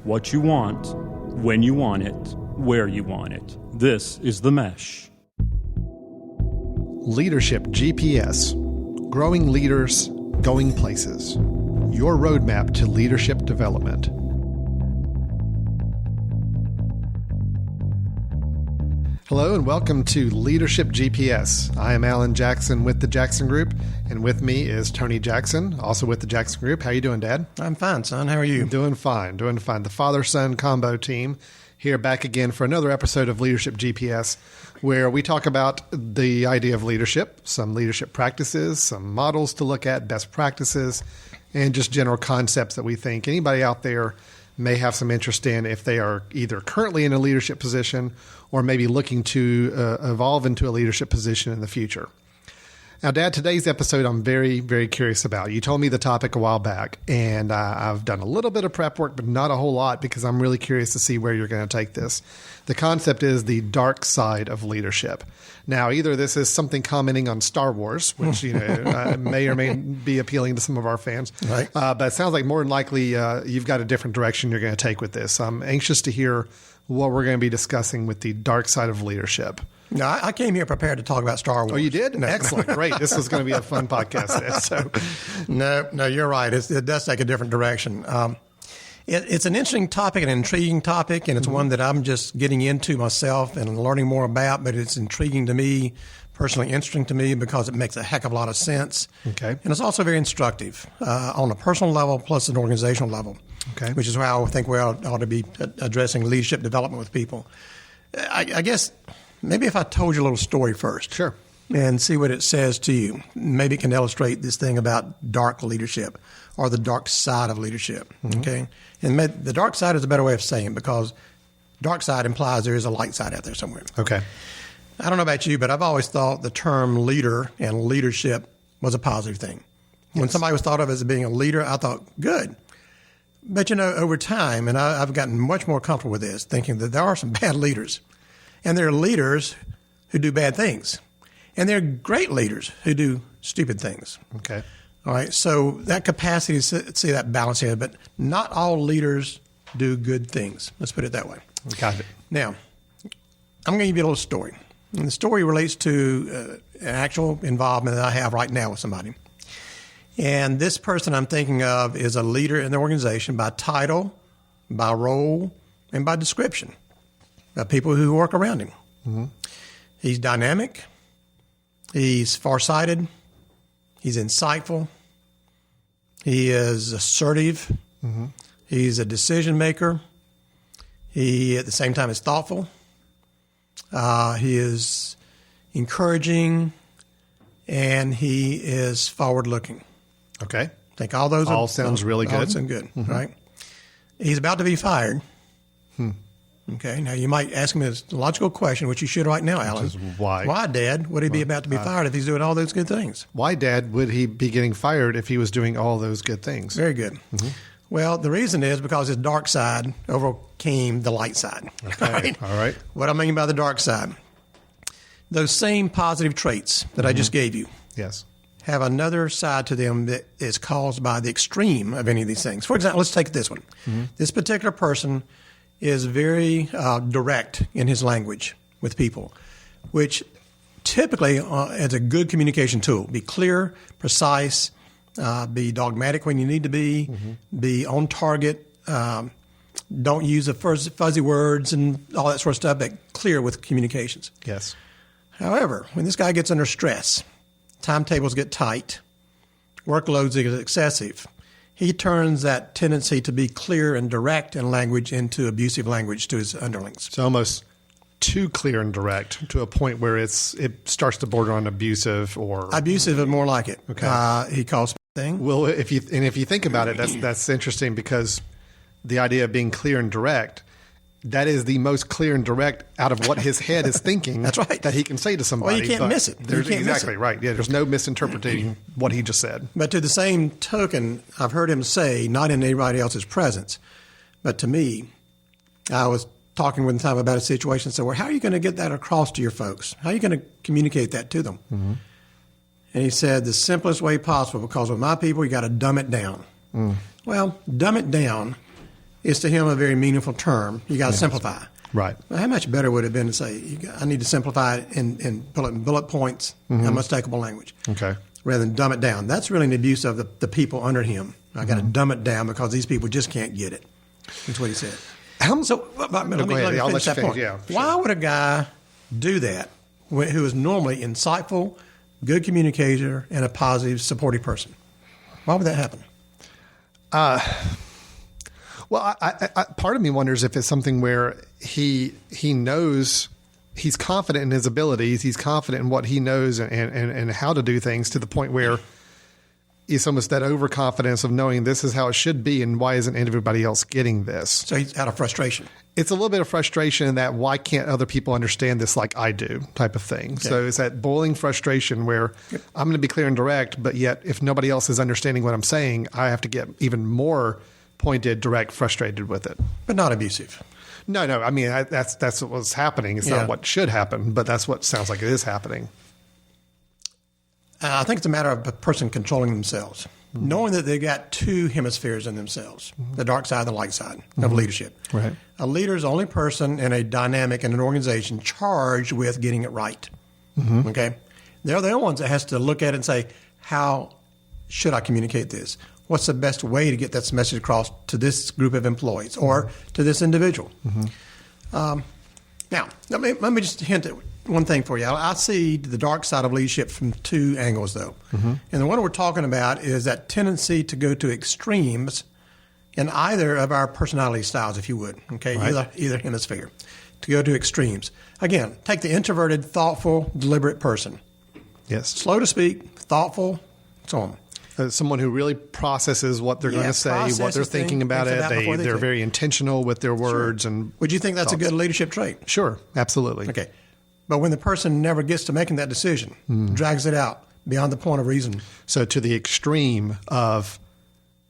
What you want, when you want it, where you want it. This is The Mesh. Leadership GPS. Growing leaders, going places. Your roadmap to leadership development. Hello and welcome to Leadership GPS. I am Alan Jackson with the Jackson Group, and with me is Tony Jackson, also with the Jackson Group. How you doing, Dad? I'm fine, son. How are you? Doing fine. The father-son combo team here back again for another episode of Leadership GPS, where we talk about the idea of leadership, some leadership practices, some models to look at, best practices, and just general concepts that we think anybody out there may have some interest in if they are either currently in a leadership position or maybe looking to evolve into a leadership position in the future. Now, Dad, today's episode I'm very, very curious about. You told me the topic a while back, and I've done a little bit of prep work, but not a whole lot because I'm really curious to see where you're going to take this. The concept is the dark side of leadership. Now, either this is something commenting on Star Wars, which may or may be appealing to some of our fans, right? But it sounds like more than likely you've got a different direction you're going to take with this. I'm anxious to hear what we're going to be discussing with the dark side of leadership. No, I came here prepared to talk about Star Wars. Oh, you did? No. Excellent. Great. This is going to be a fun podcast today. So, No, you're right. It does take a different direction. It's an interesting topic, an intriguing topic, and it's one that I'm just getting into myself and learning more about, but it's intriguing to me, personally interesting to me because it makes a heck of a lot of sense. Okay. And it's also very instructive on a personal level plus an organizational level, okay, which is how I think we ought to be addressing leadership development with people. I guess maybe if I told you a little story first. Sure. And see what it says to you. Maybe it can illustrate this thing about dark leadership or the dark side of leadership. Mm-hmm. Okay. And the dark side is a better way of saying it because dark side implies there is a light side out there somewhere. Okay. I don't know about you, but I've always thought the term leader and leadership was a positive thing. When somebody was thought of as being a leader, I thought, good. But, over time, and I've gotten much more comfortable with this, thinking that there are some bad leaders. And there are leaders who do bad things. And there are great leaders who do stupid things. Okay. All right. So that capacity to see that balance here, but not all leaders do good things. Let's put it that way. Got it. Now, I'm going to give you a little story. And the story relates to an actual involvement that I have right now with somebody. And this person I'm thinking of is a leader in the organization by title, by role, and by description. By people who work around him. Mm-hmm. He's dynamic. He's farsighted. He's insightful. He is assertive. Mm-hmm. He's a decision maker. He, at the same time, is thoughtful. He is encouraging, and he is forward-looking. Okay. I think all those all sounds really good. All sound good, mm-hmm. Right? He's about to be fired. Okay. Now, you might ask him a logical question, which you should right now, Alan. Which is why? Why, Dad, would he be about to be fired if he's doing all those good things? Why, Dad, would he be getting fired if he was doing all those good things? Very good. Mm-hmm. Well, the reason is because his dark side overcame the light side. Okay. Right? All right. What I mean by the dark side, those same positive traits that I just gave you. Yes. Have another side to them that is caused by the extreme of any of these things. For example, let's take this one. Mm-hmm. This particular person is very direct in his language with people, which typically is a good communication tool. Be clear, precise, be dogmatic when you need to be, be on target, don't use the fuzzy words and all that sort of stuff, but clear with communications. Yes. However, when this guy gets under stress, timetables get tight, workloads get excessive, he turns that tendency to be clear and direct in language into abusive language to his underlings. So almost too clear and direct to a point where it starts to border on abusive or... Abusive is more like it. Okay. He calls thing. Well, if you think about it, that's interesting because the idea of being clear and direct, that is the most clear and direct out of what his head is thinking. That's right. That he can say to somebody. Well, you can't miss it. Exactly right. Yeah, there's no misinterpreting what he just said. But to the same token, I've heard him say, not in anybody else's presence, but to me, I was talking with him about a situation. So, well, how are you going to get that across to your folks? How are you going to communicate that to them? Mm-hmm. And he said, the simplest way possible, because with my people, you got to dumb it down. Mm. Well, dumb it down is to him a very meaningful term. You got to simplify. Right. Well, how much better would it have been to say, I need to simplify it and put it in bullet points, unmistakable language, Okay. rather than dumb it down? That's really an abuse of the people under him. I got to dumb it down because these people just can't get it. That's what he said. How, So go ahead. I'll let you finish. Yeah, sure. Why would a guy do that who is normally insightful, good communicator, and a positive, supportive person? Why would that happen? Well, I part of me wonders if it's something where he knows, he's confident in his abilities, he's confident in what he knows and how to do things, to the point where it's almost that overconfidence of knowing this is how it should be, and why isn't everybody else getting this? So he's out of frustration. It's a little bit of frustration in that, why can't other people understand this like I do, type of thing. Okay. So it's that boiling frustration where I'm going to be clear and direct, but yet if nobody else is understanding what I'm saying, I have to get even more pointed, direct, frustrated with it. But not abusive. No. I mean, that's what was happening. It's not what should happen, but that's what sounds like it is happening. I think it's a matter of a person controlling themselves, knowing that they've got two hemispheres in themselves, the dark side and the light side of leadership. Right. A leader is the only person in a dynamic in an organization charged with getting it right. Okay? They're the only ones that has to look at it and say, how should I communicate this? What's the best way to get that message across to this group of employees or to this individual? Now, let me just hint at one thing for you. I see the dark side of leadership from two angles, though. And the one we're talking about is that tendency to go to extremes in either of our personality styles, if you would, okay, Right. either hemisphere, to go to extremes. Again, take the introverted, thoughtful, deliberate person. Yes. Slow to speak, thoughtful, so on. Someone who really processes what they're going to say, what they're thinking about it. They're very intentional with their words. And would you think that's thoughts. a good leadership trait? Sure, absolutely. Okay. But when the person never gets to making that decision, drags it out beyond the point of reason. So to the extreme of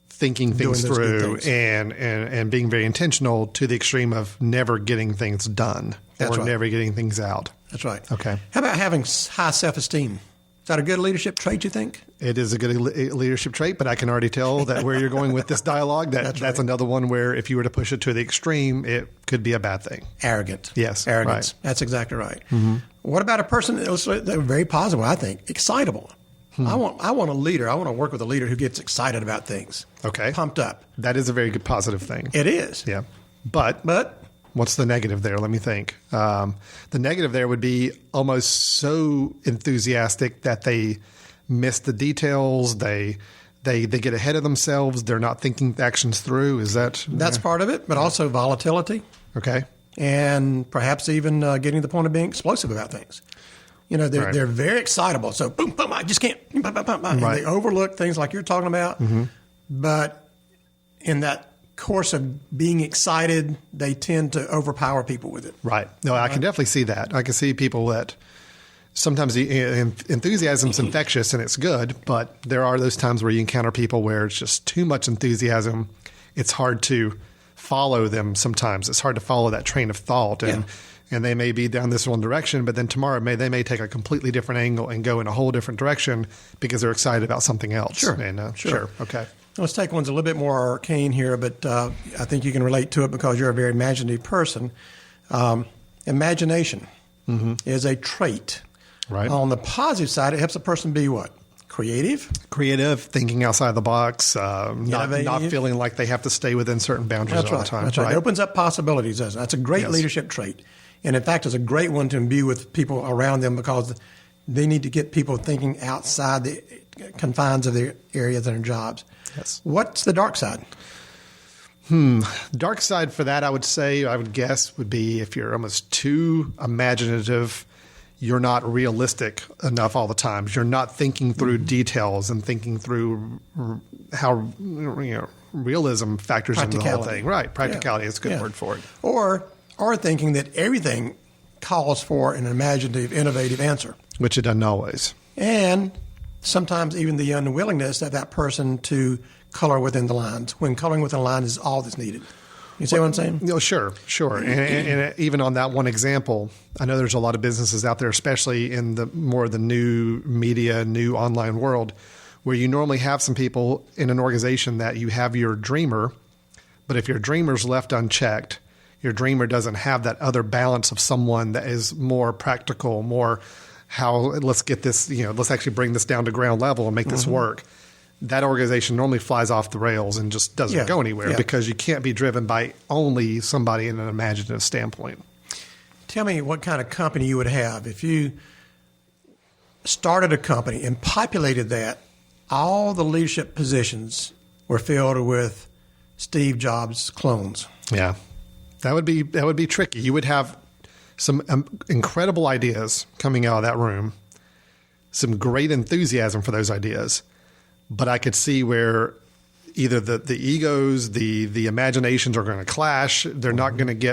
thinking things Doing those good through things. and being very intentional, to the extreme of never getting things done That's or right. never getting things out. That's right. Okay. How about having high self-esteem? Is that a good leadership trait, you think? It is a good leadership trait, but I can already tell that where you're going with this dialogue, that's right. another one where if you were to push it to the extreme, it could be a bad thing. Arrogant. Yes, Arrogance. right. That's exactly right. What about a person they're very positive, I think, excitable? I want a leader. I want to work with a leader who gets excited about things. Okay. Pumped up. That is a very good positive thing. It is. Yeah. But what's the negative there? Let me think. The negative there would be almost so enthusiastic that they miss the details. They get ahead of themselves. They're not thinking actions through. Is that That's part of it, but also volatility okay? and perhaps even getting to the point of being explosive about things. You know, Right. they're very excitable. So boom, boom, I just can't. Boom, boom, boom, boom, and Right. they overlook things like you're talking about. But in that course of being excited, they tend to overpower people with it. Right. No, I can definitely see that. I can see people that sometimes the enthusiasm's infectious and it's good, but there are those times where you encounter people where it's just too much enthusiasm. It's hard to follow them sometimes. It's hard to follow that train of thought. And they may be down this one direction, but then tomorrow they may take a completely different angle and go in a whole different direction because they're excited about something else. Sure. And, Sure. Okay. Let's take one's a little bit more arcane here, but I think you can relate to it because you're a very imaginative person. Imagination is a trait. Right. On the positive side, it helps a person be what? Creative? Creative, thinking outside the box, not Innovative. feeling like they have to stay within certain boundaries That's all right. the time. That's right. It opens up possibilities, doesn't it? That's a great Yes. leadership trait. And in fact, it's a great one to imbue with people around them because they need to get people thinking outside the confines of their areas and their jobs. Yes. What's the dark side? Dark side for that, I would guess, would be if you're almost too imaginative, you're not realistic enough all the time. You're not thinking through details and thinking through how realism factors into the whole Practicality. thing. Right, practicality is a good Yeah. word for it. Or thinking that everything calls for an imaginative, innovative answer. Which it doesn't always. And sometimes even the unwillingness of that person to color within the lines, when coloring within the line is all that's needed. You see what I'm saying? No, sure. And even on that one example, I know there's a lot of businesses out there, especially in the more of the new media, new online world, where you normally have some people in an organization that you have your dreamer, But if your dreamer's left unchecked, your dreamer doesn't have that other balance of someone that is more practical, more let's get this, let's actually bring this down to ground level and make this work. That organization normally flies off the rails and just doesn't go anywhere because you can't be driven by only somebody in an imaginative standpoint. Tell me what kind of company you would have if you started a company and populated that. All the leadership positions were filled with Steve Jobs clones. Yeah, that would be tricky. You would have some incredible ideas coming out of that room, some great enthusiasm for those ideas. But I could see where either the egos, the imaginations are going to clash. They're not going to be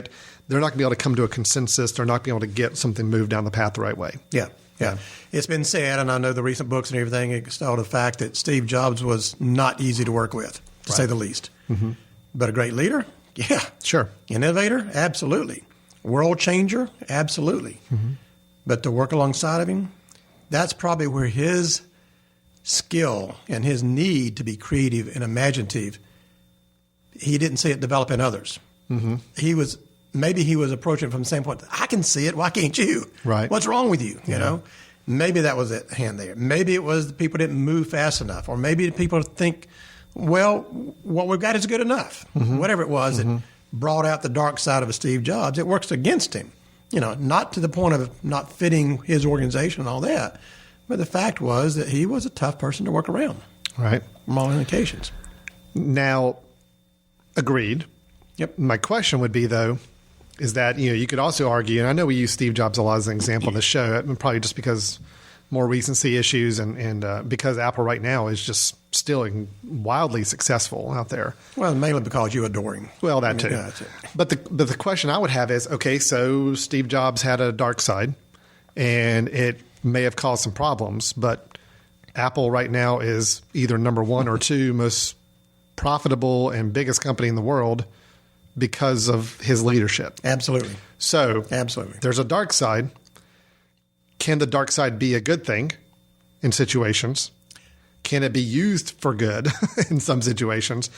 able to come to a consensus. They're not going to be able to get something moved down the path the right way. Yeah. It's been said, and I know the recent books and everything extol the fact that Steve Jobs was not easy to work with, to say the least. Mm-hmm. But a great leader? Yeah. Sure. Innovator? Absolutely. World changer? Absolutely. Mm-hmm. But to work alongside of him, that's probably where his skill and his need to be creative and imaginative, he didn't see it develop in others. Mm-hmm. He was approaching from the standpoint, I can see it, why can't you? Right. What's wrong with you? You know? Maybe that was at hand there. Maybe it was the people didn't move fast enough, or maybe the people think, well, what we've got is good enough. Mm-hmm. Whatever it was that brought out the dark side of a Steve Jobs, it works against him. Not to the point of not fitting his organization and all that, but the fact was that he was a tough person to work around. Right. From all indications. Now, agreed. Yep. My question would be, though, is that, you could also argue, and I know we use Steve Jobs a lot as an example in the show, probably just because more recency issues and because Apple right now is just still wildly successful out there. Well, mainly because you adore him. Well, that too. Yeah, that's it. But the question I would have is, okay, so Steve Jobs had a dark side, and it may have caused some problems, but Apple right now is either number one or two most profitable and biggest company in the world because of his leadership. Absolutely. So absolutely, there's a dark side. Can the dark side be a good thing in situations? Can it be used for good in some situations?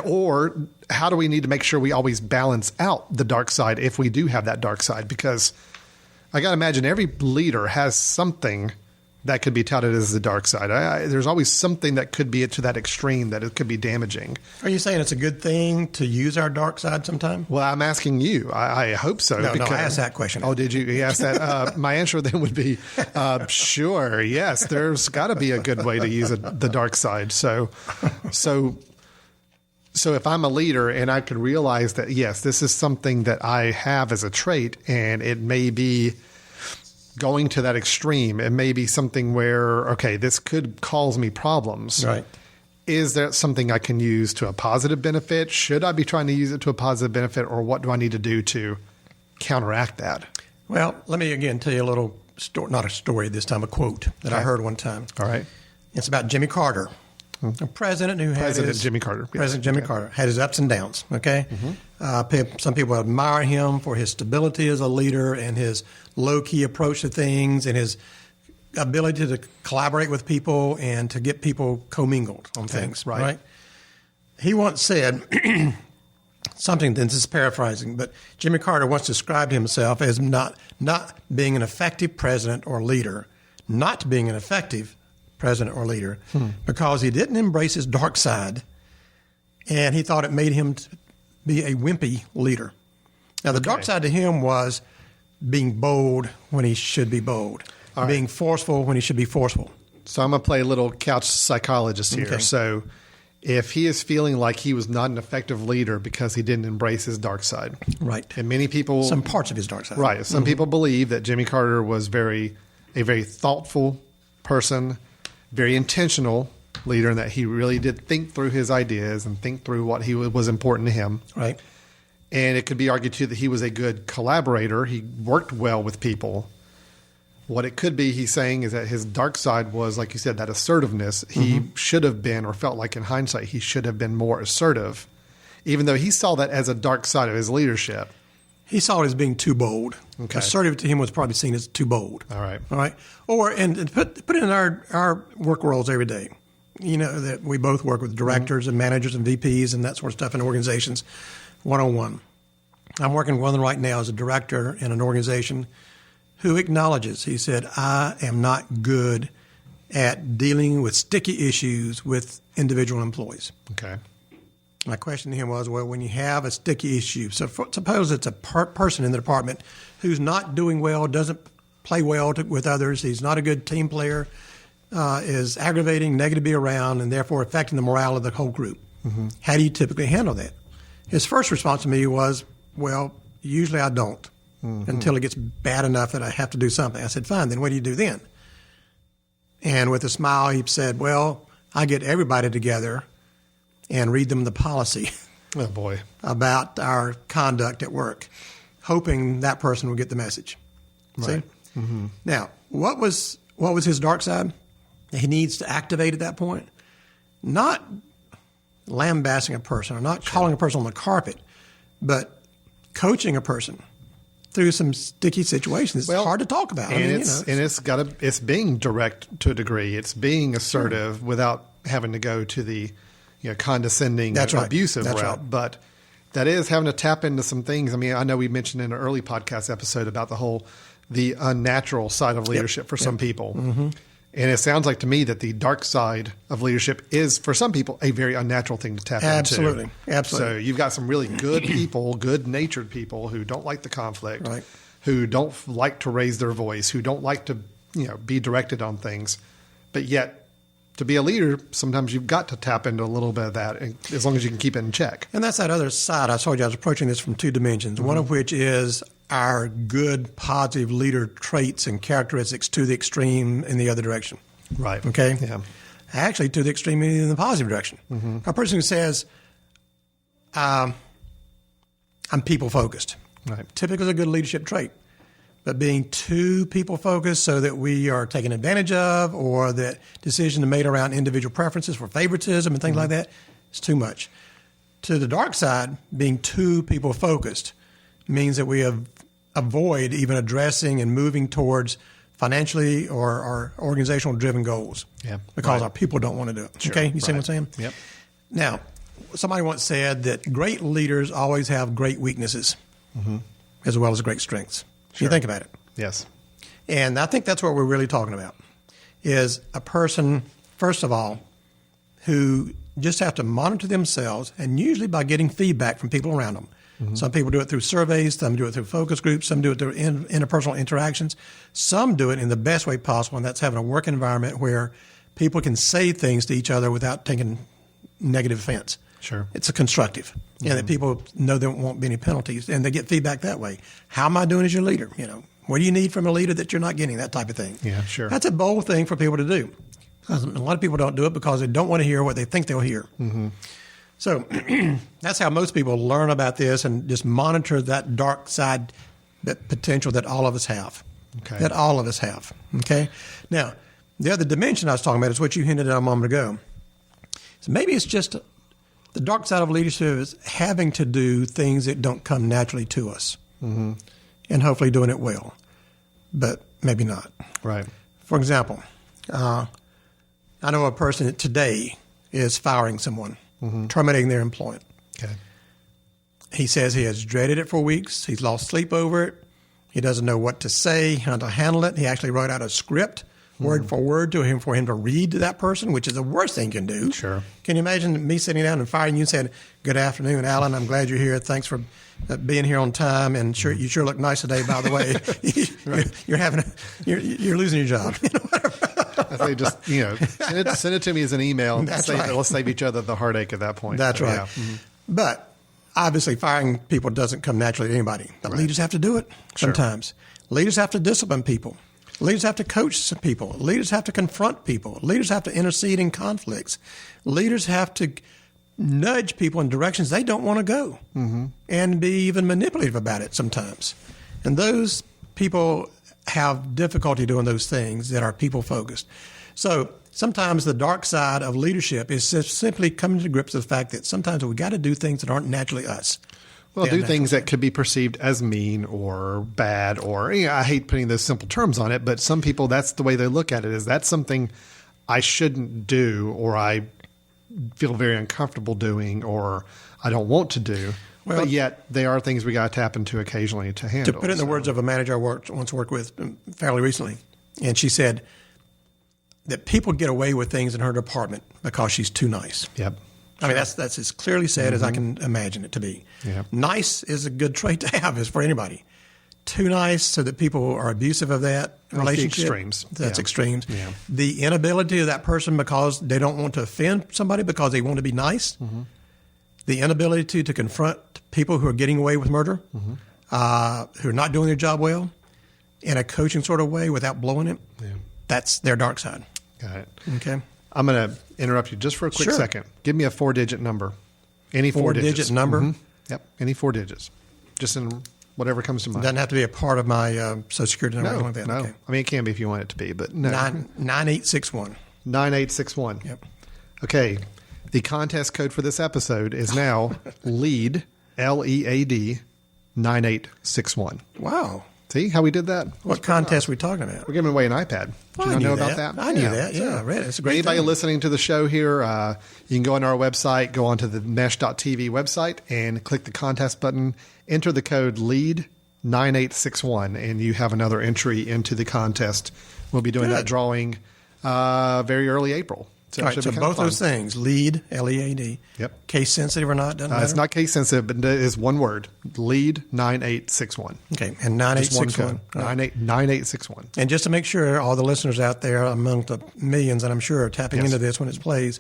Or how do we need to make sure we always balance out the dark side if we do have that dark side? Because I got to imagine every leader has something that could be touted as the dark side. There's always something that could be to that extreme that it could be damaging. Are you saying it's a good thing to use our dark side sometime? Well, I'm asking you. I hope so. No, I asked that question. Oh, did you? You asked that? My answer then would be, sure, yes. There's got to be a good way to use the dark side. So if I'm a leader and I could realize that, yes, this is something that I have as a trait, and it may be going to that extreme, it may be something where, okay, this could cause me problems. Right. Is that something I can use to a positive benefit? Should I be trying to use it to a positive benefit, or what do I need to do to counteract that? Well, let me again tell you a little story, not a story this time, a quote that I heard one time. All right. It's about Jimmy Carter, a president who had Jimmy Carter. Yes. President Jimmy Carter had his ups and downs, okay? Some people admire him for his stability as a leader and his low-key approach to things and his ability to collaborate with people and to get people commingled on things, right? He once said something, this is paraphrasing, but Jimmy Carter once described himself as not being an effective president or leader, not being an effective president or leader, because he didn't embrace his dark side, and he thought it made him be a wimpy leader. Now, the dark side to him was being bold when he should be bold, being forceful when he should be forceful. So I'm going to play a little couch psychologist here. Okay. So if he is feeling like he was not an effective leader because he didn't embrace his dark side. Right. And many people... Some parts of his dark side. Right. Some people believe that Jimmy Carter was a very thoughtful person, very intentional leader, and that he really did think through his ideas and think through what was important to him. Right. And it could be argued, too, that he was a good collaborator. He worked well with people. What it could be, he's saying, is that his dark side was, like you said, that assertiveness. He should have been, or felt like in hindsight, he should have been more assertive, even though he saw that as a dark side of his leadership. He saw it as being too bold. Okay. Assertive to him was probably seen as too bold. All right. All right. Or, and put it in our work roles every day. that we both work with directors and managers and VPs and that sort of stuff in organizations one-on-one. I'm working with one right now as a director in an organization who acknowledges, he said, I am not good at dealing with sticky issues with individual employees. Okay. My question to him was, well, when you have a sticky issue, so suppose it's a person in the department who's not doing well, doesn't play well with others, he's not a good team player, is aggravating, negative to be around, and therefore affecting the morale of the whole group. Mm-hmm. How do you typically handle that? His first response to me was, well, usually I don't until it gets bad enough that I have to do something. I said, fine, then what do you do then? And with a smile, he said, well, I get everybody together and read them the policy Oh, boy. about our conduct at work, hoping that person will get the message. Right. See? Mm-hmm. Now, what was his dark side? He needs to activate at that point. Not lambasting a person or not calling a person on the carpet, but coaching a person through some sticky situations. It's hard to talk about. And it's being direct to a degree. It's being assertive without having to go to the condescending, abusive route. Right. But that is having to tap into some things. I mean, I know we mentioned in an early podcast episode about the unnatural side of leadership for some people. Mm-hmm. And it sounds like to me that the dark side of leadership is, for some people, a very unnatural thing to tap into. Absolutely. So you've got some really good people, good-natured people who don't like the conflict, right, who don't like to raise their voice, who don't like to be directed on things. But yet, to be a leader, sometimes you've got to tap into a little bit of that, as long as you can keep it in check. And that's that other side. I told you I was approaching this from two dimensions, mm-hmm. one of which is our good, positive leader traits and characteristics to the extreme in the other direction. Right. Okay? Yeah. Actually, to the extreme in the positive direction. Mm-hmm. A person who says, I'm people-focused. Right. Typically is a good leadership trait. But being too people-focused so that we are taken advantage of, or that decisions are made around individual preferences for favoritism and things like that, is too much. To the dark side, being too people-focused means that we avoid even addressing and moving towards financially or organizational-driven goals. Yeah. Because our people don't want to do it. Sure. Okay? You see what I'm saying? Yep. Now, somebody once said that great leaders always have great weaknesses as well as great strengths. Sure. You think about it. Yes. And I think that's what we're really talking about, is a person, first of all, who just have to monitor themselves, and usually by getting feedback from people around them. Mm-hmm. Some people do it through surveys, some do it through focus groups, some do it through interpersonal interactions. Some do it in the best way possible, and that's having a work environment where people can say things to each other without taking negative offense. Sure. It's a constructive. Mm-hmm. And that people know there won't be any penalties, and they get feedback that way. How am I doing as your leader? What do you need from a leader that you're not getting? That type of thing. Yeah, sure. That's a bold thing for people to do. A lot of people don't do it because they don't want to hear what they think they'll hear. Mm-hmm. So that's how most people learn about this and just monitor that dark side, that potential that all of us have. Okay. That all of us have. Okay. Now, the other dimension I was talking about is what you hinted at a moment ago. So maybe it's just the dark side of leadership is having to do things that don't come naturally to us, and hopefully doing it well, but maybe not. Right. For example, I know a person that today is firing someone, terminating their employment. Okay. He says he has dreaded it for weeks. He's lost sleep over it. He doesn't know what to say, how to handle it. He actually wrote out a script, word for word, for him to read to that person, which is the worst thing you can do. Sure. Can you imagine me sitting down and firing you and saying, "Good afternoon, Alan. I'm glad you're here. Thanks for being here on time. And you sure look nice today, by the way. You're losing your job." I say just send it to me as an email. That's right. Let's save each other the heartache at that point. That's right. Yeah. Mm-hmm. But obviously, firing people doesn't come naturally to anybody. But leaders have to do it sometimes. Sure. Leaders have to discipline people. Leaders have to coach some people. Leaders have to confront people. Leaders have to intercede in conflicts. Leaders have to nudge people in directions they don't want to go, and be even manipulative about it sometimes. And those people have difficulty doing those things that are people-focused. So sometimes the dark side of leadership is just simply coming to grips with the fact that sometimes we got to do things that aren't naturally us. Well, do things that could be perceived as mean or bad, or I hate putting those simple terms on it, but some people, that's the way they look at it, is that's something I shouldn't do, or I feel very uncomfortable doing, or I don't want to do. Well, but yet they are things we got to tap into occasionally to handle. To put it in the words of a manager I once worked with fairly recently, and she said that people get away with things in her department because she's too nice. Yep. I mean, that's as clearly said as I can imagine it to be. Yep. Nice is a good trait to have, is for anybody. Too nice so that people are abusive of that relationship. Extremes. That's Yeah. extremes. Yeah. The inability of that person because they don't want to offend somebody because they want to be nice. Mm-hmm. The inability to confront people who are getting away with murder, who are not doing their job well, in a coaching sort of way without blowing it. Yeah. That's their dark side. Got it. Okay. I'm going to interrupt you just for a quick Sure. second. Give me a 4-digit number. Any four digits. Four-digit number? Mhm. Yep. Any 4 digits. Just in whatever comes to mind. Doesn't have to be a part of my Social Security number. or No, anything like no. that. Okay. I mean, it can be if you want it to be, but no. 9861. 9861. Yep. Okay. The contest code for this episode is now LEAD, LEAD, 9861. Wow. See how we did that? What contest are we talking about? We're giving away an iPad. Did you not know about that? I knew that. Yeah, I read it. It's a great Anybody thing. listening to the show here, you can go on our website, go onto the mesh.tv website, and click the contest button, enter the code LEAD9861, and you have another entry into the contest. We'll be doing that Good. drawing very early April. So, All it right, should so be kinda both fun. those things, LEAD, LEAD. Yep. Case sensitive or not, doesn't matter. It's not case sensitive, but it is one word, LEAD9861. Okay, and Just one 9861. code, 9861. And just to make sure all the listeners out there, among the millions that I'm sure are tapping Yes. into this when it plays,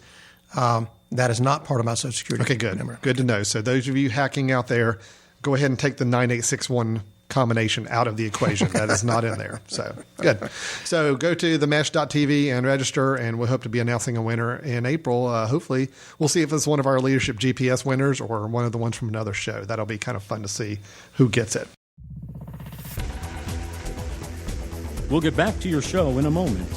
that is not part of my Social Security Okay, good. number. Good to know. So those of you hacking out there, go ahead and take the 9861 combination out of the equation. That is not in there. So good. So go to themesh.tv and register, and we'll hope to be announcing a winner in April. Hopefully, we'll see if it's one of our Leadership GPS winners or one of the ones from another show. That'll be kind of fun to see who gets it. We'll get back to your show in a moment.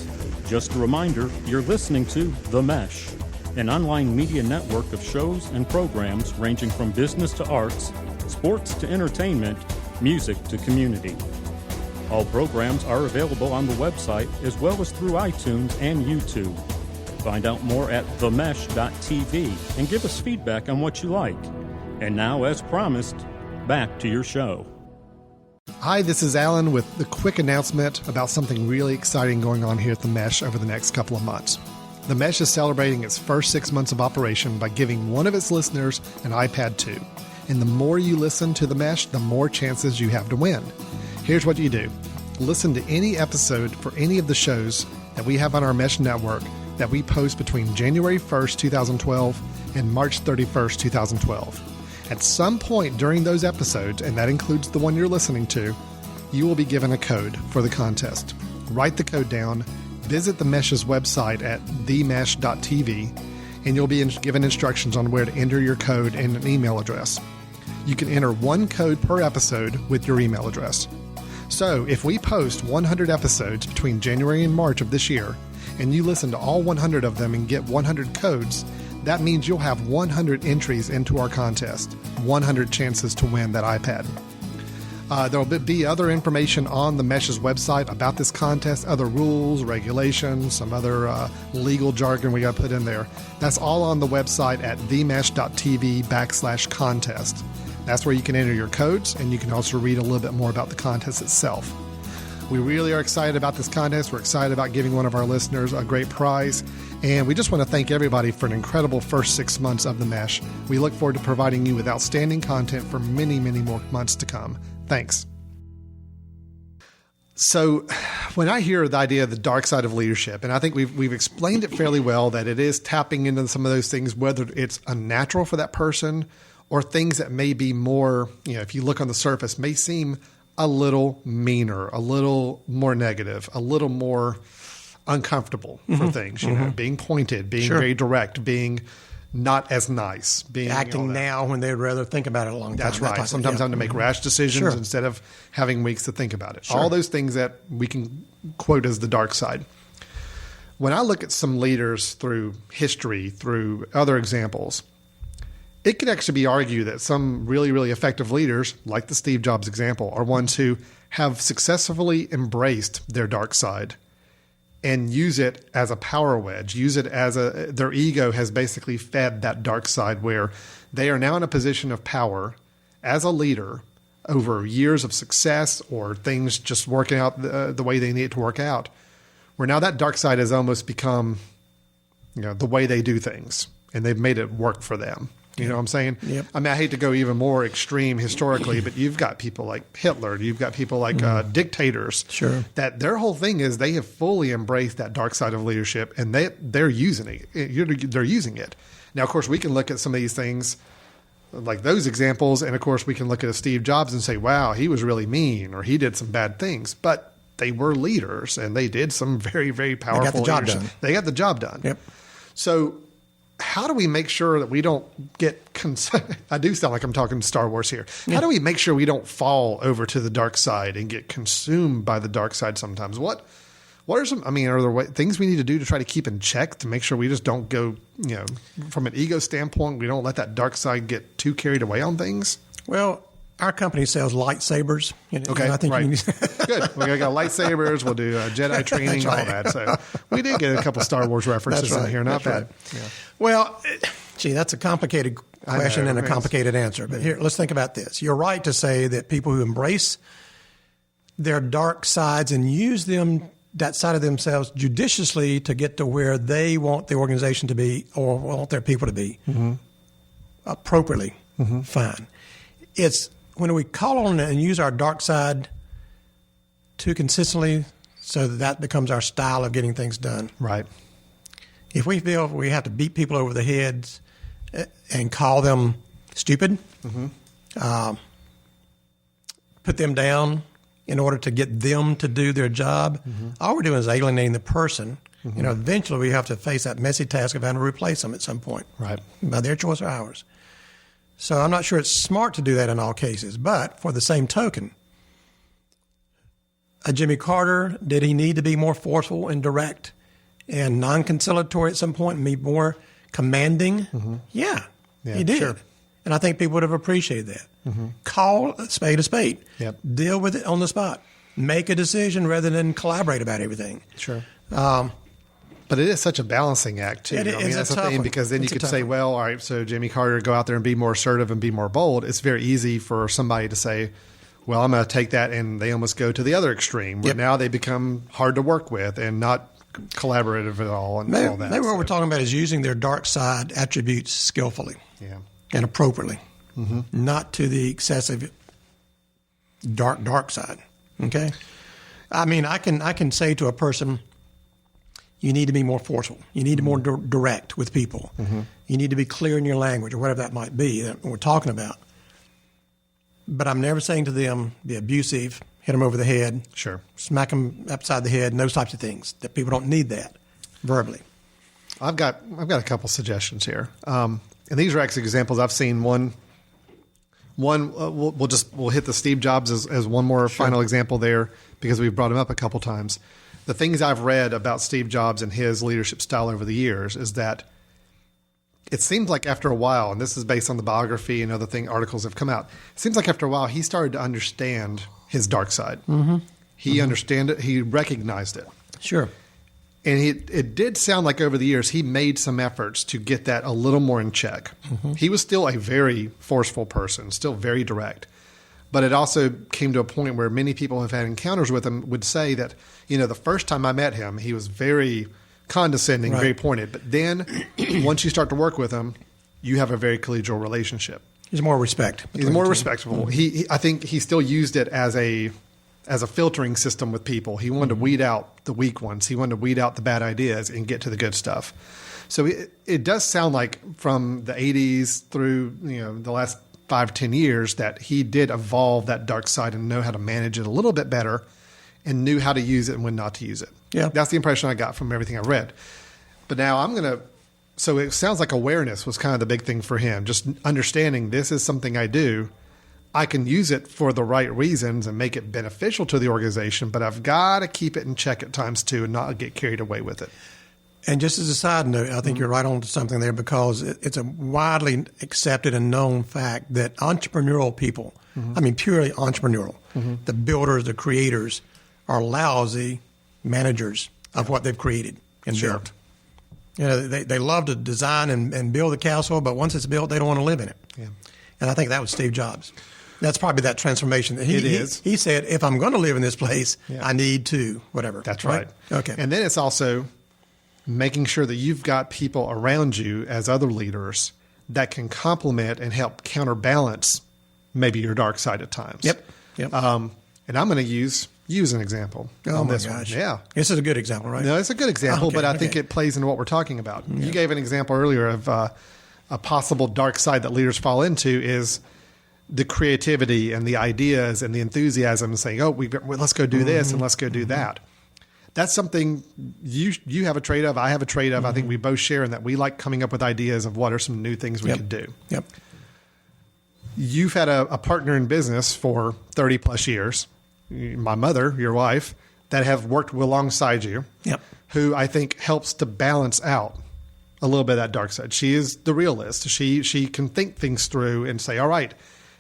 Just a reminder, you're listening to The Mesh, an online media network of shows and programs ranging from business to arts, sports to entertainment, music to community. All programs are available on the website as well as through iTunes and YouTube. Find out more at themesh.tv and give us feedback on what you like. And now, as promised, back to your show. Hi, this is Alan with the quick announcement about something really exciting going on here at The Mesh over the next couple of months. The Mesh is celebrating its first 6 months of operation by giving one of its listeners an iPad 2. And the more you listen to The Mesh, the more chances you have to win. Here's what you do. Listen to any episode for any of the shows that we have on our Mesh network that we post between January 1st, 2012 and March 31st, 2012. At some point during those episodes, and that includes the one you're listening to, you will be given a code for the contest. Write the code down, visit the Mesh's website at themesh.tv, and you'll be given instructions on where to enter your code and an email address. You can enter one code per episode with your email address. So if we post 100 episodes between January and March of this year, and you listen to all 100 of them and get 100 codes, that means you'll have 100 entries into our contest, 100 chances to win that iPad. There will be other information on the Mesh's website about this contest, other rules, regulations, some other legal jargon we got to put in there. That's all on the website at themesh.tv/contest. That's where you can enter your codes, and you can also read a little bit more about the contest itself. We really are excited about this contest. We're excited about giving one of our listeners a great prize. And we just want to thank everybody for an incredible first 6 months of The Mesh. We look forward to providing you with outstanding content for many, many more months to come. Thanks. So when I hear the idea of the dark side of leadership, and I think we've explained it fairly well, that it is tapping into some of those things, whether it's unnatural for that person or things that may be more, if you look on the surface, may seem a little meaner, a little more negative, a little more uncomfortable for things, being pointed, being very direct, being not as nice, being Acting now when they'd rather think about it a long time. That's right. Sometimes having to make rash decisions instead of having weeks to think about it. All those things that we can quote as the dark side. When I look at some leaders through history, through other examples, it could actually be argued that some really, really effective leaders, like the Steve Jobs example, are ones who have successfully embraced their dark side and use it as a power wedge, use it as their ego has basically fed that dark side where they are now in a position of power as a leader over years of success or things just working out the way they need it to work out, where now that dark side has almost become, the way they do things, and they've made it work for them. You know what I'm saying? Yep. I mean, I hate to go even more extreme historically, but you've got people like Hitler, you've got people like dictators. Sure. That their whole thing is they have fully embraced that dark side of leadership, and they're using it. They're using it. Now, of course, we can look at some of these things, like those examples, and of course, we can look at a Steve Jobs and say, wow, he was really mean, or he did some bad things. But they were leaders, and they did some very, very powerful They got the job leadership. done. They got the job done. Yep. So how do we make sure that we don't get I do sound like I'm talking Star Wars here. How do we make sure we don't fall over to the dark side and get consumed by the dark side sometimes? What are some, are there things we need to do to try to keep in check to make sure we just don't go, from an ego standpoint, we don't let that dark side get too carried away on things? Well, our company sells lightsabers. Okay, I think right. you Good. We got lightsabers. We'll do Jedi training, all that. So we did get a couple Star Wars references That's right. in here. Not That's bad. right. Yeah. Well, that's a complicated question and a Yes. complicated answer. But here, let's think about this. You're right to say that people who embrace their dark sides and use that side of themselves judiciously to get to where they want the organization to be or want their people to be appropriately, fine. It's when we call on and use our dark side too consistently so that becomes our style of getting things done. Right. If we feel we have to beat people over the heads and call them stupid, put them down in order to get them to do their job, all we're doing is alienating the person. Eventually we have to face that messy task of having to replace them at some point. Right. By their choice or ours. So I'm not sure it's smart to do that in all cases. But for the same token, Jimmy Carter, did he need to be more forceful and direct and non-conciliatory at some point and be more commanding? Yeah, he did. Sure. And I think people would have appreciated that. Call a spade a spade. Yep. Deal with it on the spot. Make a decision rather than collaborate about everything. Sure. But it is such a balancing act, too. It is that's a the tough thing, one. because then It's you a could tough say, one. well, all right, so Jimmy Carter, go out there and be more assertive and be more bold. It's very easy for somebody to say, well, I'm going to take that, and they almost go to the other extreme, where Yep. now they become hard to work with and not collaborative at all and all that. Maybe what we're talking about is using their dark side attributes skillfully. Yeah. And appropriately, not to the excessive dark side. Okay, I can say to a person, you need to be more forceful. You need to be more direct with people. You need to be clear in your language or whatever that might be that we're talking about. But I'm never saying to them, be abusive, hit them over the head, Sure. smack them upside the head, and those types of things. That people don't need that verbally. I've got a couple suggestions here, and these are actually examples I've seen. One, we'll hit the Steve Jobs as one more final example there because we've brought him up a couple times. The things I've read about Steve Jobs and his leadership style over the years is that it seems like after a while, and this is based on the biography and other articles have come out. It seems like after a while he started to understand his dark side. He understand it. He recognized it. Sure. And it did sound like over the years he made some efforts to get that a little more in check. He was still a very forceful person, still very direct. But it also came to a point where many people have had encounters with him would say that, the first time I met him, he was very condescending, Right. very pointed. But then once you start to work with him, you have a very collegial relationship. There's more respect. He's more respectful. I think he still used it as a filtering system with people. He wanted to weed out the weak ones. He wanted to weed out the bad ideas and get to the good stuff. So it does sound like from the 80s through the last 5-10 years that he did evolve that dark side and know how to manage it a little bit better and knew how to use it and when not to use it. Yeah. That's the impression I got from everything I read. But now so it sounds like awareness was kind of the big thing for him, just understanding this is something I do. I can use it for the right reasons and make it beneficial to the organization, but I've got to keep it in check at times too and not get carried away with it. And just as a side note, I think you're right on to something there because it's a widely accepted and known fact that entrepreneurial people, purely entrepreneurial, the builders, the creators, are lousy managers of what they've created and Sure. built. You know, they love to design and build the castle, but once it's built, they don't want to live in it. Yeah. And I think that was Steve Jobs. That's probably that transformation. That It is. He said, if I'm going to live in this place, Yeah. I need to, whatever. That's right. Okay. And then it's also making sure that you've got people around you as other leaders that can complement and help counterbalance maybe your dark side at times. Yep. And I'm going to use you as an example Oh, on my this gosh. one. Yeah. This is a good example, right? No, it's a good example, Okay, but I think okay. it plays into what we're talking about. You gave an example earlier of a possible dark side that leaders fall into is the creativity and the ideas and the enthusiasm and saying, let's go do this and let's go do that. That's something you have a trait of, I have a trait of. I think we both share in that we like coming up with ideas of what are some new things we Yep. could do. Yep. You've had a partner in business for 30 plus years, my mother, your wife, that have worked alongside you, Yep. who I think helps to balance out a little bit of that dark side. She is the realist. She can think things through and say, all right,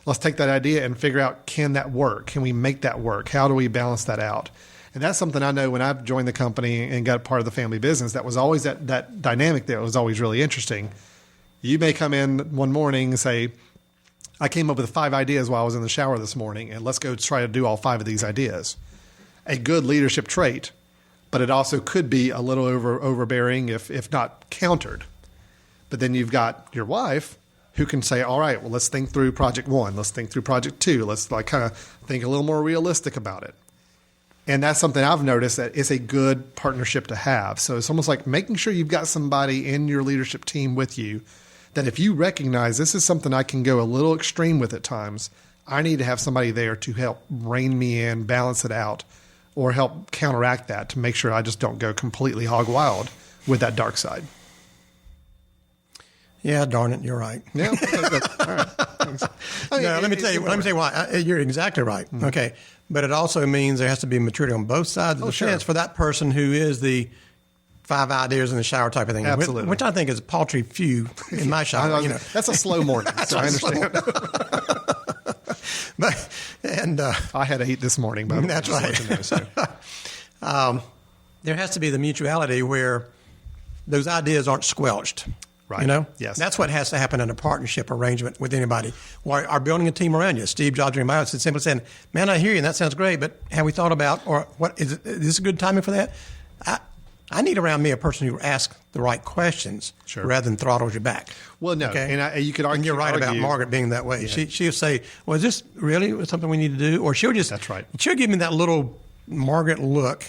let's take that idea and figure out, can that work? Can we make that work? How do we balance that out? And that's something I know when I've joined the company and got part of the family business, that was always that dynamic that was always really interesting. You may come in one morning and say, I came up with 5 ideas while I was in the shower this morning, and let's go try to do all 5 of these ideas. A good leadership trait, but it also could be a little overbearing if not countered. But then you've got your wife who can say, all right, well, let's think through project 1. Let's think through project 2. Let's kind of think a little more realistic about it. And that's something I've noticed that it's a good partnership to have. So it's almost like making sure you've got somebody in your leadership team with you that if you recognize this is something I can go a little extreme with at times, I need to have somebody there to help rein me in, balance it out, or help counteract that to make sure I just don't go completely hog wild with that dark side. Yeah, darn it, you're right. Yeah. All right. No, let me tell you why. You're exactly right. Mm-hmm. Okay. But it also means there has to be maturity on both sides of the sure. fence for that person who is the 5 ideas in the shower type of thing. Absolutely. Which I think is a paltry few in my shower. That's a slow morning, so I understand. I had 8 this morning, but That's just right. let you know, so. There has to be the mutuality where those ideas aren't squelched. Right. You know? Yes. That's what has to happen in a partnership arrangement with anybody. Or building a team around you. Steve Jobs and Myers simply saying, man, I hear you and that sounds great, but have we thought about, or what is this a good timing for that? I need around me a person who asks the right questions rather than throttles you back. Well, no, Okay? and you could argue. And you're right about Margaret being that way. Yeah. She'll say, well, is this really something we need to do? Or she'll just, That's right. She'll give me that little Margaret look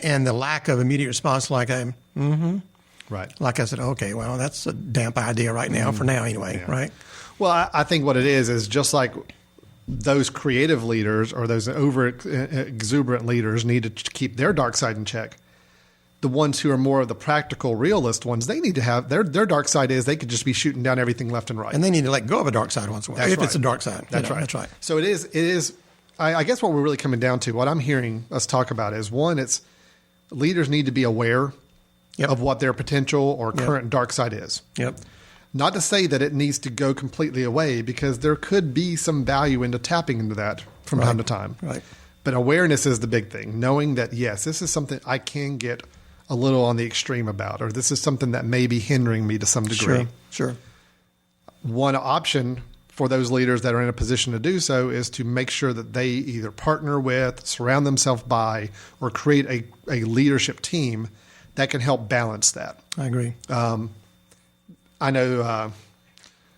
and the lack of immediate response like Right. like I said, okay, well, that's a damp idea right now, for now anyway, Yeah. right? Well, I think what it is just like those creative leaders or those over exuberant leaders need to keep their dark side in check. The ones who are more of the practical realist ones, they need to have their dark side is they could just be shooting down everything left and right. And they need to let go of a dark side once in a while, That's if right. it's a dark side. That's right. That's right. So it is. I guess what we're really coming down to, what I'm hearing us talk about is one, it's leaders need to be aware of what their potential or current dark side is. Yep. Not to say that it needs to go completely away, because there could be some value into tapping into that from time to time. Right. But awareness is the big thing. Knowing that, yes, this is something I can get a little on the extreme about, or this is something that may be hindering me to some degree. Sure. One option for those leaders that are in a position to do so is to make sure that they either partner with, surround themselves by, or create a leadership team that can help balance that. I agree. I know,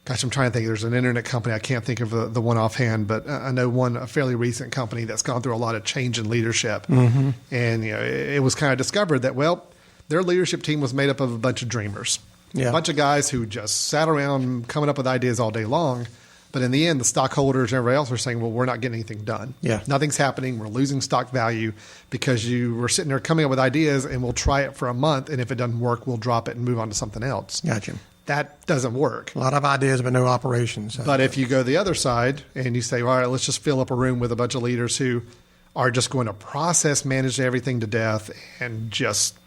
I'm trying to think. There's an internet company. I can't think of the one offhand, but I know a fairly recent company that's gone through a lot of change in leadership. Mm-hmm. And it was kind of discovered that, their leadership team was made up of a bunch of dreamers. Yeah. A bunch of guys who just sat around coming up with ideas all day long. But in the end, the stockholders and everybody else were saying, well, we're not getting anything done. Yeah. Nothing's happening. We're losing stock value because you were sitting there coming up with ideas, and we'll try it for a month. And if it doesn't work, we'll drop it and move on to something else. Gotcha. That doesn't work. A lot of ideas, but no operations. But if you go the other side and you say, all right, let's just fill up a room with a bunch of leaders who are just going to process, manage everything to death, and just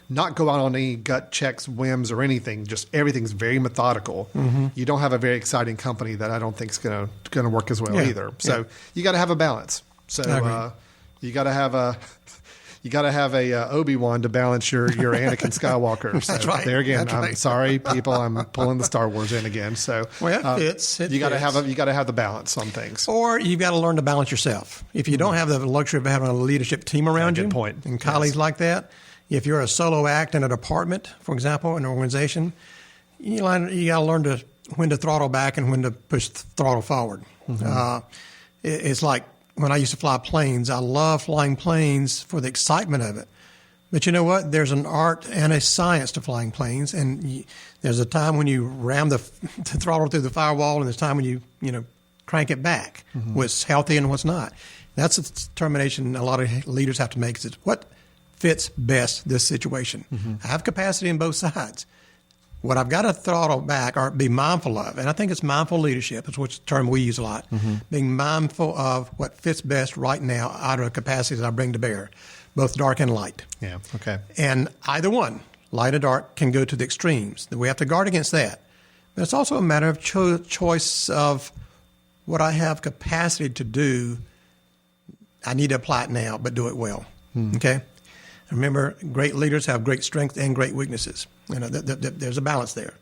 not go out on any gut checks, whims, or anything. Just everything's very methodical. Mm-hmm. You don't have a very exciting company that I don't think is going to work as well either. So you got to have a balance. So you got to have you got to have a Obi-Wan to balance your Anakin Skywalker. So That's right. There again, That's I'm right. sorry, people. I'm pulling the Star Wars in again. So Well, it fits. you got to have the balance on things. Or you've got to learn to balance yourself. If you don't have the luxury of having a leadership team around Good you point. and colleagues like that, if you're a solo act in a department, for example, in an organization, you got to learn when to throttle back and when to push the throttle forward. It's like when I used to fly planes. I love flying planes for the excitement of it. But you know what? There's an art and a science to flying planes, and there's a time when you ram the throttle through the firewall, and there's a time when you crank it back. What's healthy and what's not. That's a determination a lot of leaders have to make. Is what fits best this situation. I have capacity in both sides. What I've got to throttle back or be mindful of, and I think it's mindful leadership, is which term we use a lot, being mindful of what fits best right now out of the capacities I bring to bear, both dark and light. Yeah. Okay. And either one, light or dark, can go to the extremes. We have to guard against that. But it's also a matter of choice of what I have capacity to do. I need to apply it now, but do it well. Okay? Remember, great leaders have great strengths and great weaknesses. There's a balance there,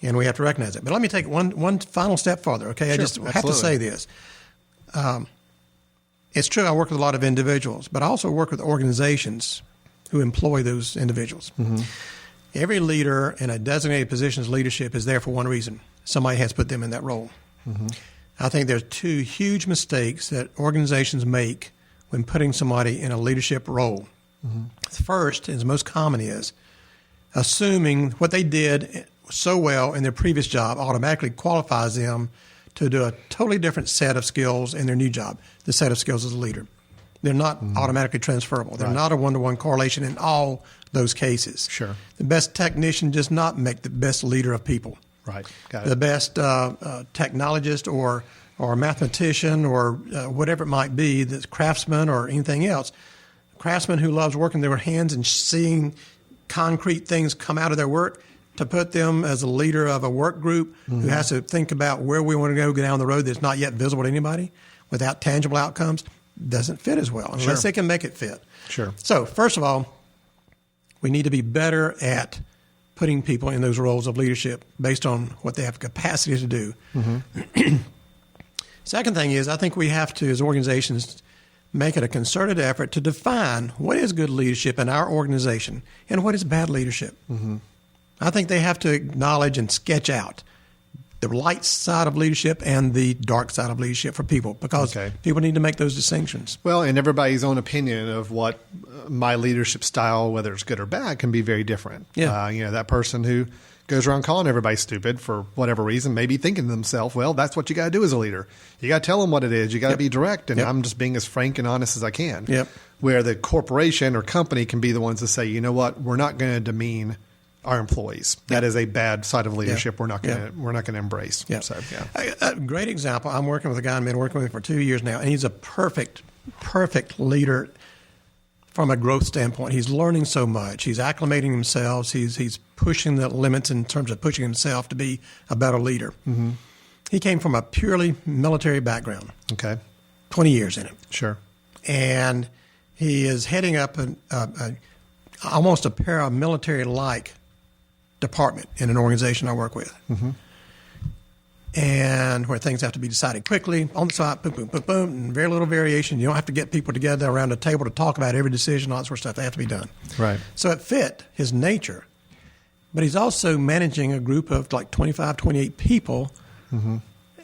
and we have to recognize it. But let me take one final step further, okay? I just have to say this. It's true I work with a lot of individuals, but I also work with organizations who employ those individuals. Every leader in a designated position's leadership is there for one reason. Somebody has put them in that role. I think there's two huge mistakes that organizations make when putting somebody in a leadership role. The first, and the most common, is assuming what they did so well in their previous job automatically qualifies them to do a totally different set of skills in their new job, the set of skills as a leader. They're not automatically transferable. They're not a one-to-one correlation in all those cases. Sure. The best technician does not make the best leader of people. Right. Got it. The best technologist or mathematician or whatever it might be, the craftsman or anything else, craftsman who loves working their hands and seeing concrete things come out of their work, to put them as a leader of a work group who has to think about where we want to go down the road that's not yet visible to anybody without tangible outcomes, doesn't fit as well unless they can make it fit. Sure. So first of all, we need to be better at putting people in those roles of leadership based on what they have capacity to do. Second thing is, I think we have to, as organizations, make it a concerted effort to define what is good leadership in our organization and what is bad leadership. I think they have to acknowledge and sketch out the light side of leadership and the dark side of leadership for people, because people need to make those distinctions. Well, and everybody's own opinion of what my leadership style, whether it's good or bad, can be very different. Yeah. That person who goes around calling everybody stupid for whatever reason, maybe thinking to themselves, well, that's what you got to do as a leader. You got to tell them what it is. You got to be direct, and I'm just being as frank and honest as I can. Where the corporation or company can be the ones to say, you know what, we're not going to demean our employees. That is a bad side of leadership. We're not going to embrace. So, A great example. I'm working with a guy I've been working with for 2 years now, and he's a perfect leader from a growth standpoint. He's learning so much. He's acclimating himself. He's pushing the limits in terms of pushing himself to be a better leader. He came from a purely military background. 20 years in it. Sure. And he is heading up almost a paramilitary-like department in an organization I work with. And where things have to be decided quickly, on the spot, boom, boom, boom, boom, and very little variation. You don't have to get people together around a table to talk about every decision, all that sort of stuff. They have to be done. Right. So it fit his nature. But he's also managing a group of like 25, 28 people,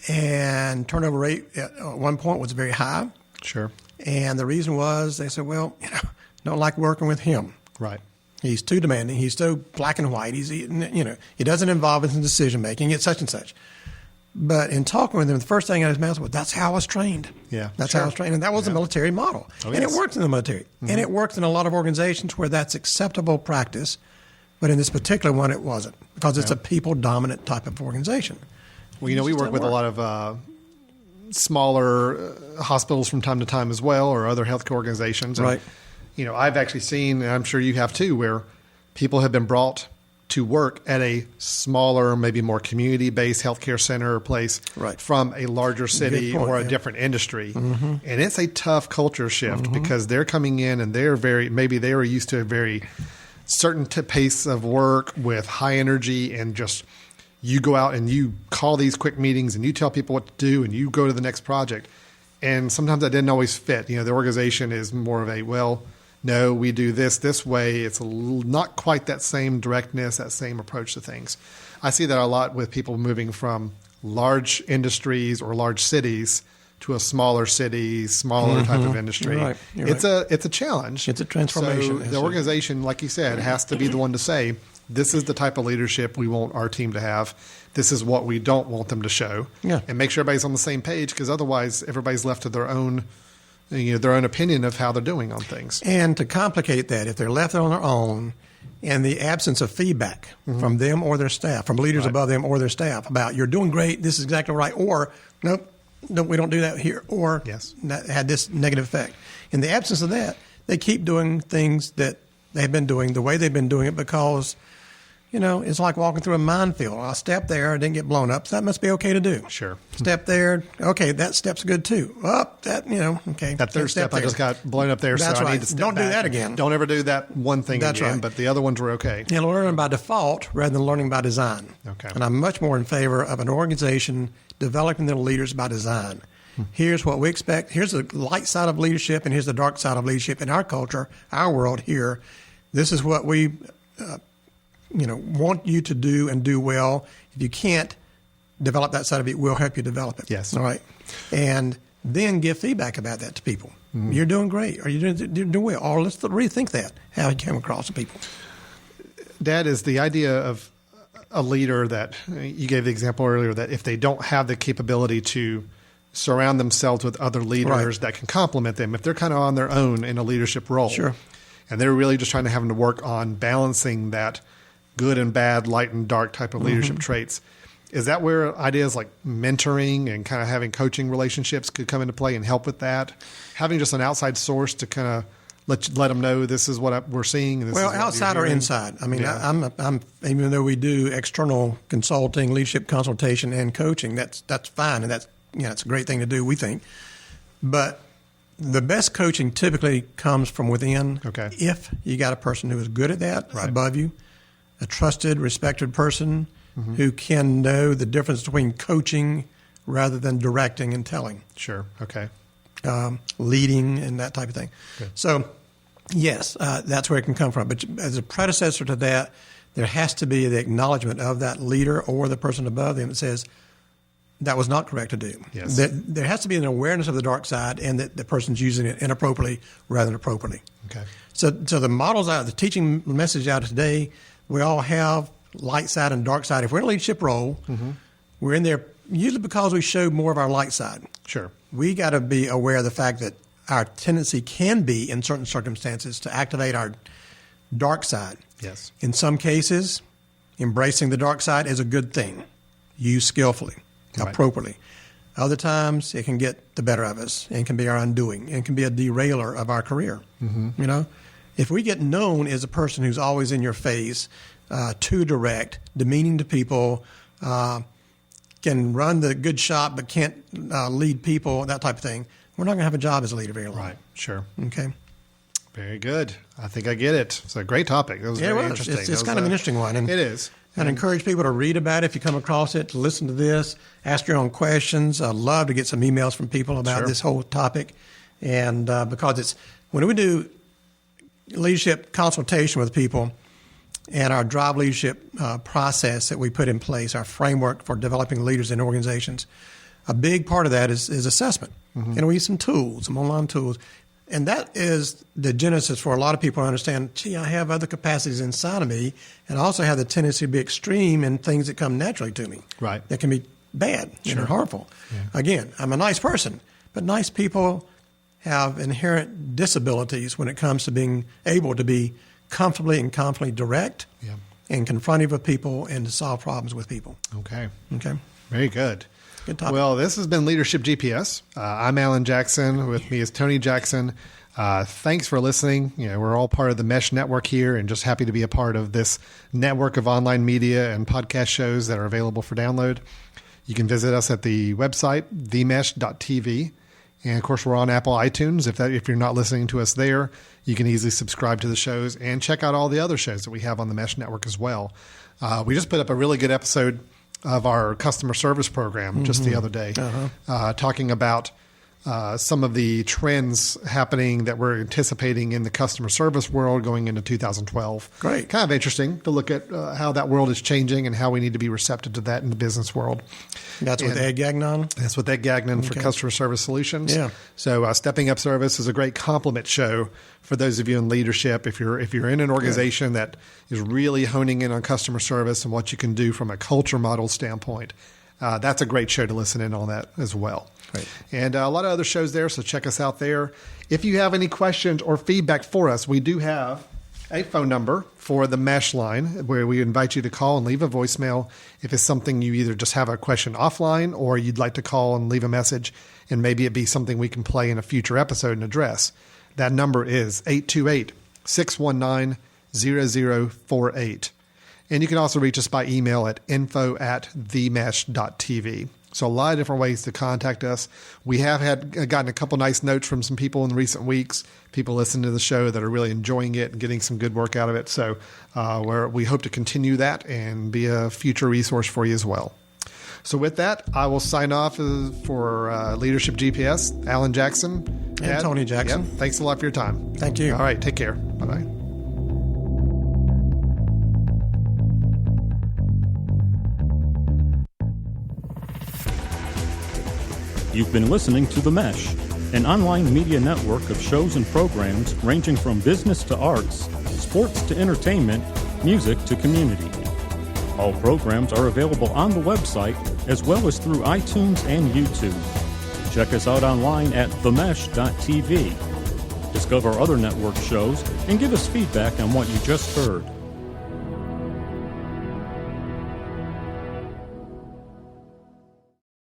and turnover rate at one point was very high. Sure. And the reason was they said, well, don't like working with him. Right. He's too demanding. He's so black and white. He doesn't involve us in decision making. It's such and such. But in talking with him, the first thing out of his mouth was, "That's how I was trained." That's how I was trained, and that was the military model. And it worked in the military, and it worked in a lot of organizations where that's acceptable practice. But in this particular one, it wasn't, because it's a people-dominant type of organization. Well, we work with a lot of smaller hospitals from time to time as well, or other healthcare organizations. And, Right. I've actually seen, and I'm sure you have too, where people have been brought to work at a smaller, maybe more community-based healthcare center or place Right. from a larger city Good point, or a yeah. different industry. And it's a tough culture shift because they're coming in and maybe they were used to a very certain pace of work with high energy, and just you go out and you call these quick meetings and you tell people what to do and you go to the next project. And sometimes that didn't always fit. The organization is more of a, well, no, we do this way. It's not quite that same directness, that same approach to things. I see that a lot with people moving from large industries or large cities to a smaller city, smaller type of industry. You're right. You're it's a challenge. It's a transformation. So Yes, the sir. organization, like you said, has to be the one to say, this is the type of leadership we want our team to have. This is what we don't want them to show. Yeah. And make sure everybody's on the same page, because otherwise everybody's left to their own opinion of how they're doing on things. And to complicate that, if they're left on their own, and the absence of feedback from them or their staff, from leaders Right. above them or their staff about, you're doing great, this is exactly right, or nope, we don't do that here, or Yes. that had this negative effect. In the absence of that, they keep doing things that they've been doing the way they've been doing it, because it's like walking through a minefield. I stepped there, I didn't get blown up, so that must be okay to do. Sure. Step there, okay, that step's good too. Okay. That third step, I there. just got blown up there, That's so I right. need to step Don't do back. that again. Don't ever do that one thing That's again, right. but the other ones were okay. And learning by default rather than learning by design. Okay. And I'm much more in favor of an organization developing their leaders by design. Here's what we expect. Here's the light side of leadership, and here's the dark side of leadership in our culture, our world here. This is what we want you to do and do well. If you can't develop that side of it, we'll help you develop it. Yes. All right. And then give feedback about that to people. You're doing great, or you're doing well, or let's rethink that, how you came across to people. Dad, is the idea of a leader that you gave the example earlier, that if they don't have the capability to surround themselves with other leaders Right. that can complement them, if they're kind of on their own in a leadership role, Sure. and they're really just trying to have them to work on balancing that good and bad, light and dark type of leadership traits, is that where ideas like mentoring and kind of having coaching relationships could come into play and help with that? Having just an outside source to kind of let them know this is what we're seeing. And this Well, is what you're outside or hearing. inside. I mean, Yeah. I'm even though we do external consulting, leadership consultation, and coaching, that's fine, and that's it's a great thing to do, we think. But the best coaching typically comes from within. Okay. If you got a person who is good at that Right. above you, a trusted, respected person who can know the difference between coaching rather than directing and telling. Sure. Okay. Leading and that type of thing. Good. So, yes, that's where it can come from. But as a predecessor to that, there has to be the acknowledgement of that leader or the person above them that says, that was not correct to do. Yes. There has to be an awareness of the dark side, and that the person's using it inappropriately rather than appropriately. Okay. So the models out, the teaching message out today, we all have light side and dark side. If we're in a leadership role, we're in there usually because we show more of our light side. Sure. We got to be aware of the fact that our tendency can be, in certain circumstances, to activate our dark side. Yes. In some cases, embracing the dark side is a good thing, used skillfully, Right. appropriately. Other times, it can get the better of us and can be our undoing and can be a derailer of our career. If we get known as a person who's always in your face, too direct, demeaning to people, can run the good shop but can't lead people, that type of thing, we're not going to have a job as a leader very long. Right. Sure. Okay. Very good. I think I get it. It's a great topic. It was Yeah, it very was. interesting. It's That was kind of an interesting one. And it is. I'd encourage people to read about it if you come across it, to listen to this, ask your own questions. I'd love to get some emails from people about Sure. this whole topic. And because it's when we do leadership consultation with people and our drive leadership process that we put in place, our framework for developing leaders in organizations, a big part of that is assessment. And we use some tools, some online tools. And that is the genesis for a lot of people to understand, gee, I have other capacities inside of me, and I also have the tendency to be extreme in things that come naturally to me. Right. That can be bad and harmful. Again, I'm a nice person, but nice people have inherent disabilities when it comes to being able to be comfortably and confidently direct Yeah. and confrontive of people and to solve problems with people. Okay. Okay? Very good. Good topic. Well, this has been Leadership GPS. I'm Alan Jackson. With me is Tony Jackson. Thanks for listening. We're all part of the Mesh Network here, and just happy to be a part of this network of online media and podcast shows that are available for download. You can visit us at the website, themesh.tv. And of course, we're on Apple iTunes. If you're not listening to us there, you can easily subscribe to the shows and check out all the other shows that we have on the Mesh Network as well. We just put up a really good episode of our customer service program just the other day, talking about some of the trends happening that we're anticipating in the customer service world going into 2012. Great. Kind of interesting to look at how that world is changing and how we need to be receptive to that in the business world. That's with Ed Gagnon? That's with Ed Gagnon for Customer Service Solutions. Yeah. So Stepping Up Service is a great complement show for those of you in leadership. If you're in an organization that is really honing in on customer service and what you can do from a culture model standpoint, that's a great show to listen in on that as well. Right. And a lot of other shows there, so check us out there. If you have any questions or feedback for us, we do have a phone number for the Mesh line where we invite you to call and leave a voicemail if it's something you either just have a question offline or you'd like to call and leave a message, and maybe it be something we can play in a future episode and address. That number is 828-619-0048. And you can also reach us by email at info@themesh.tv. So a lot of different ways to contact us. We have gotten a couple nice notes from some people in recent weeks, people listening to the show that are really enjoying it and getting some good work out of it. So we hope to continue that and be a future resource for you as well. So with that, I will sign off for Leadership GPS. Alan Jackson. And Tony Jackson. Yep, thanks a lot for your time. Thank you. All right, take care. Bye-bye. You've been listening to The Mesh, an online media network of shows and programs ranging from business to arts, sports to entertainment, music to community. All programs are available on the website as well as through iTunes and YouTube. Check us out online at themesh.tv. Discover other network shows and give us feedback on what you just heard.